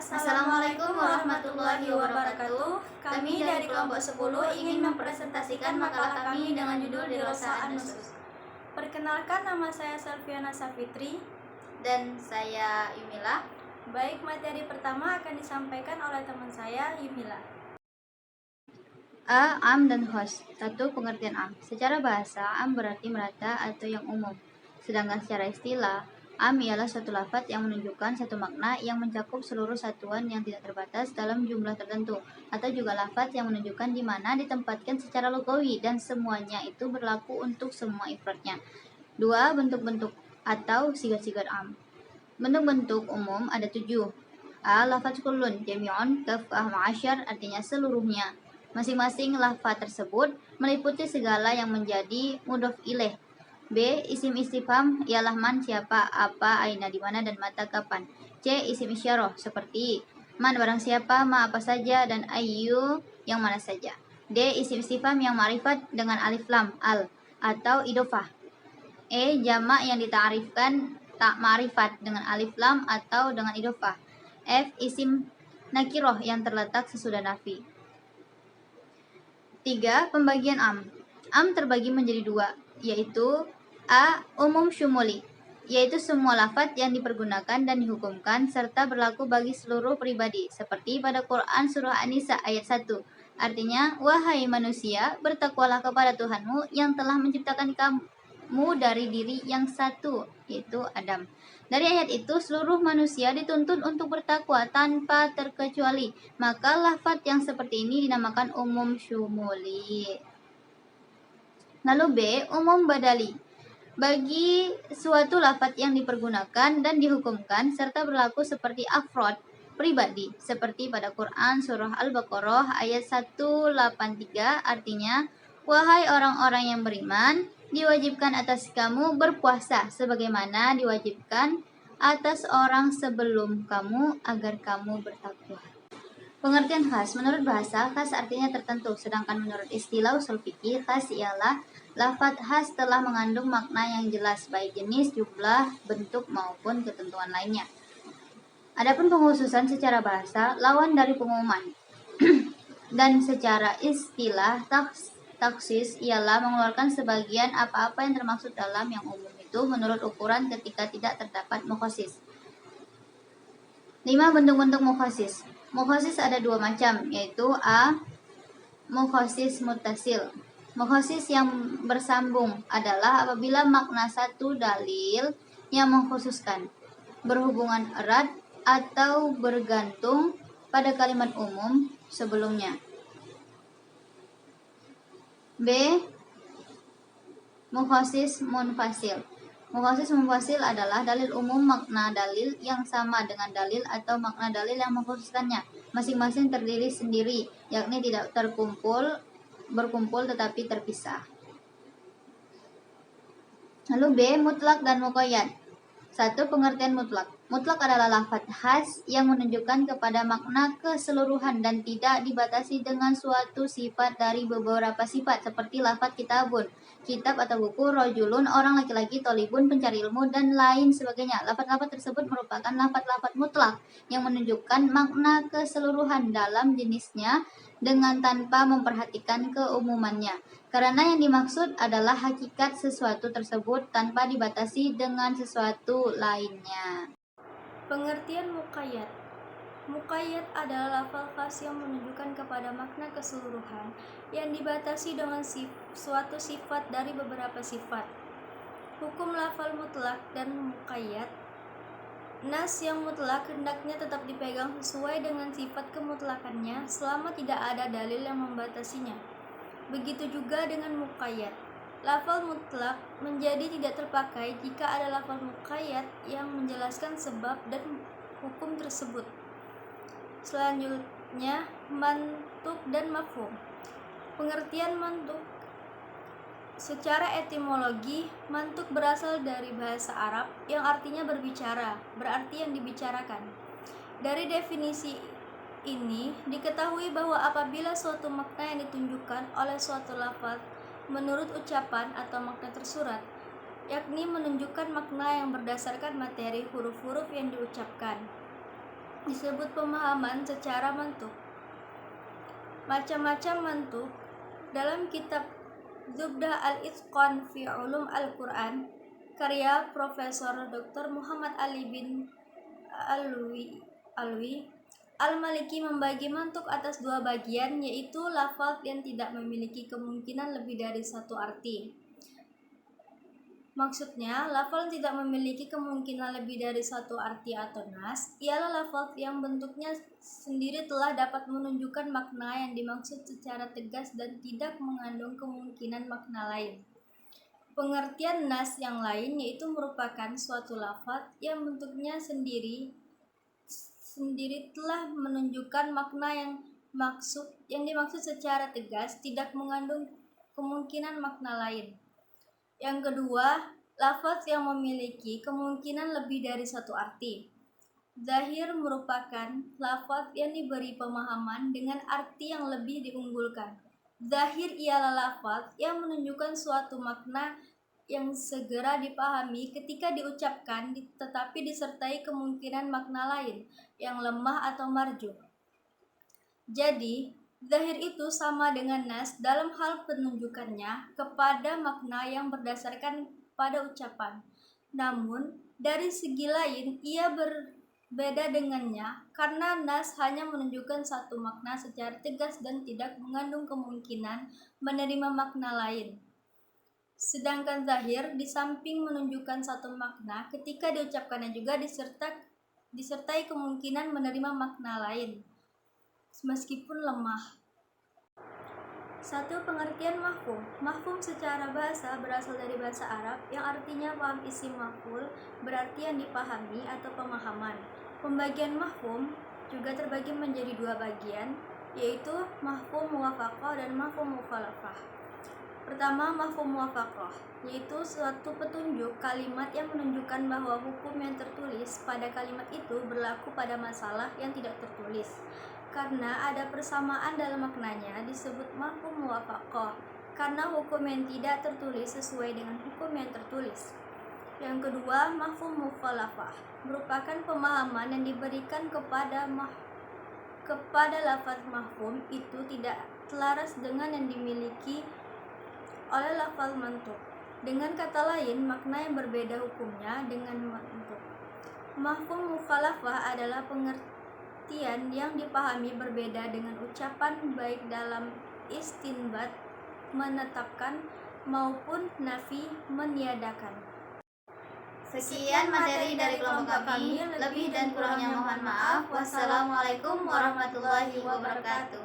Assalamualaikum warahmatullahi wabarakatuh. Kami dari kelompok 10 ingin mempresentasikan makalah kami dengan judul Dirosa An-Nusus. Perkenalkan, nama saya Selviana Safitri. Dan saya Yumila. Baik, materi pertama akan disampaikan oleh teman saya, Yumila. Am dan khos. 1. Pengertian am. Secara bahasa, am berarti merata atau yang umum. Sedangkan secara istilah, am ialah suatu lafaz yang menunjukkan satu makna yang mencakup seluruh satuan yang tidak terbatas dalam jumlah tertentu, atau juga lafaz yang menunjukkan di mana ditempatkan secara logawi dan semuanya itu berlaku untuk semua ifratnya. 2. Bentuk-bentuk atau sigat-sigat am. Bentuk-bentuk umum ada 7. A. Lafaz kullun jami'un kaf'ah ma'asyar, artinya seluruhnya. Masing-masing lafaz tersebut meliputi segala yang menjadi mudhof ilaih. B. Isim istifham ialah man siapa, apa, aina di mana, dan mata kapan. C. Isim isyarah seperti man barang siapa, ma apa saja, dan ayu yang mana saja. D. Isim istifham yang ma'rifat dengan alif lam al atau idofah. E. Jamak yang ditaarifkan tak ma'rifat dengan alif lam atau dengan idofah. F. Isim nakiroh yang terletak sesudah nafi. 3. Pembagian am. Am terbagi menjadi 2, yaitu A. Umum syumuli, yaitu semua lafaz yang dipergunakan dan dihukumkan serta berlaku bagi seluruh pribadi, seperti pada Quran surah An-Nisa ayat 1. Artinya, wahai manusia, bertakwalah kepada Tuhanmu yang telah menciptakan kamu dari diri yang satu, yaitu Adam. Dari ayat itu, seluruh manusia dituntut untuk bertakwa tanpa terkecuali. Maka lafaz yang seperti ini dinamakan umum syumuli. Lalu B. Umum badali. Bagi suatu lafaz yang dipergunakan dan dihukumkan serta berlaku seperti afrod, pribadi, seperti pada Quran surah Al-Baqarah ayat 183, artinya, wahai orang-orang yang beriman, diwajibkan atas kamu berpuasa sebagaimana diwajibkan atas orang sebelum kamu agar kamu bertakwa. Pengertian khas. Menurut bahasa, khas artinya tertentu, sedangkan menurut istilah usul fikih, khas ialah lafaz khas telah mengandung makna yang jelas, baik jenis, jumlah, bentuk, maupun ketentuan lainnya. Adapun pengkhususan secara bahasa, lawan dari pengumuman. Dan secara istilah, taksis ialah mengeluarkan sebagian apa-apa yang termaksud dalam yang umum itu menurut ukuran ketika tidak terdapat mukhasis. 5. Bentuk-bentuk mukhasis. Mukhasis ada 2 macam, yaitu A. Mukhasis muttasil. Mukhasis yang bersambung adalah apabila makna satu dalil yang mengkhususkan, berhubungan erat atau bergantung pada kalimat umum sebelumnya. B. Mukhasis munfasil. Mukhasis munfasil adalah dalil umum makna dalil yang sama dengan dalil atau makna dalil yang mengkhususkannya. Masing-masing terdiri sendiri, yakni tidak berkumpul tetapi terpisah. Lalu B. Mutlak dan muqayyad. 1. Pengertian mutlak. Mutlak adalah lafaz khas yang menunjukkan kepada makna keseluruhan dan tidak dibatasi dengan suatu sifat dari beberapa sifat, seperti lafaz kitabun, kitab atau buku, rojulun, orang laki-laki, tolibun, pencari ilmu, dan lain sebagainya. Lafaz-lafaz tersebut merupakan lafaz-lafaz mutlak yang menunjukkan makna keseluruhan dalam jenisnya dengan tanpa memperhatikan keumumannya. Karena yang dimaksud adalah hakikat sesuatu tersebut tanpa dibatasi dengan sesuatu lainnya. Pengertian muqayyad. Muqayyad adalah lafaz khas yang menunjukkan kepada makna keseluruhan yang dibatasi dengan suatu sifat dari beberapa sifat. Hukum lafaz mutlak dan muqayyad. Nas yang mutlak hendaknya tetap dipegang sesuai dengan sifat kemutlakannya selama tidak ada dalil yang membatasinya. Begitu juga dengan muqayyad. Lafal mutlak menjadi tidak terpakai jika ada lafal muqayyad yang menjelaskan sebab dan hukum tersebut. Selanjutnya, mantuk dan mafhum. Pengertian mantuk. Secara etimologi, mantuk berasal dari bahasa Arab yang artinya berbicara, berarti yang dibicarakan. Dari definisi ini diketahui bahwa apabila suatu makna yang ditunjukkan oleh suatu lafaz menurut ucapan atau makna tersurat, yakni menunjukkan makna yang berdasarkan materi huruf-huruf yang diucapkan. disebut pemahaman secara mantuk. Macam-macam mantuk dalam kitab Zubdah al-Itqan fi Ulum Al-Quran karya Profesor Dr. Muhammad Ali bin Alwi Al-Maliki membagi mantuk atas dua bagian, yaitu lafaz yang tidak memiliki kemungkinan lebih dari satu arti. Maksudnya, lafaz tidak memiliki kemungkinan lebih dari satu arti atau nas ialah lafaz yang bentuknya sendiri telah dapat menunjukkan makna yang dimaksud secara tegas dan tidak mengandung kemungkinan makna lain. Pengertian nas yang lain yaitu merupakan suatu lafaz yang bentuknya sendiri telah menunjukkan makna yang dimaksud secara tegas, tidak mengandung kemungkinan makna lain. Yang kedua, lafaz yang memiliki kemungkinan lebih dari satu arti. Zahir merupakan lafaz yang diberi pemahaman dengan arti yang lebih diunggulkan. Zahir ialah lafaz yang menunjukkan suatu makna yang segera dipahami ketika diucapkan, tetapi disertai kemungkinan makna lain yang lemah atau marjuh. Jadi, zahir itu sama dengan nas dalam hal penunjukannya kepada makna yang berdasarkan pada ucapan. Namun, dari segi lain ia berbeda dengannya karena nas hanya menunjukkan satu makna secara tegas dan tidak mengandung kemungkinan menerima makna lain. Sedangkan zahir di samping menunjukkan satu makna, ketika diucapkannya juga disertai kemungkinan menerima makna lain, meskipun lemah. Satu, pengertian mafhum. Mafhum secara bahasa berasal dari bahasa Arab yang artinya paham isi maf'ul, berarti yang dipahami atau pemahaman. Pembagian mafhum juga terbagi menjadi dua bagian, yaitu mafhum muwafaqah dan mafhum mukhalafah. Pertama, mafhum muwafaqah, yaitu suatu petunjuk kalimat yang menunjukkan bahwa hukum yang tertulis pada kalimat itu berlaku pada masalah yang tidak tertulis. Karena ada persamaan dalam maknanya disebut mafhum muwafaqah, karena hukum yang tidak tertulis sesuai dengan hukum yang tertulis. Yang kedua, mafhum mukhalafah, merupakan pemahaman yang diberikan kepada lafaz mafhum itu tidak selaras dengan yang dimiliki oleh lafaz mantuk. Dengan kata lain, makna yang berbeda hukumnya dengan mantuk. Mafhum mukhalafah adalah pengertian yang dipahami berbeda dengan ucapan, baik dalam istinbat menetapkan maupun nafi meniadakan. Sekian materi dari kelompok kami, lebih dan kurangnya mohon maaf. Wassalamualaikum warahmatullahi wabarakatuh.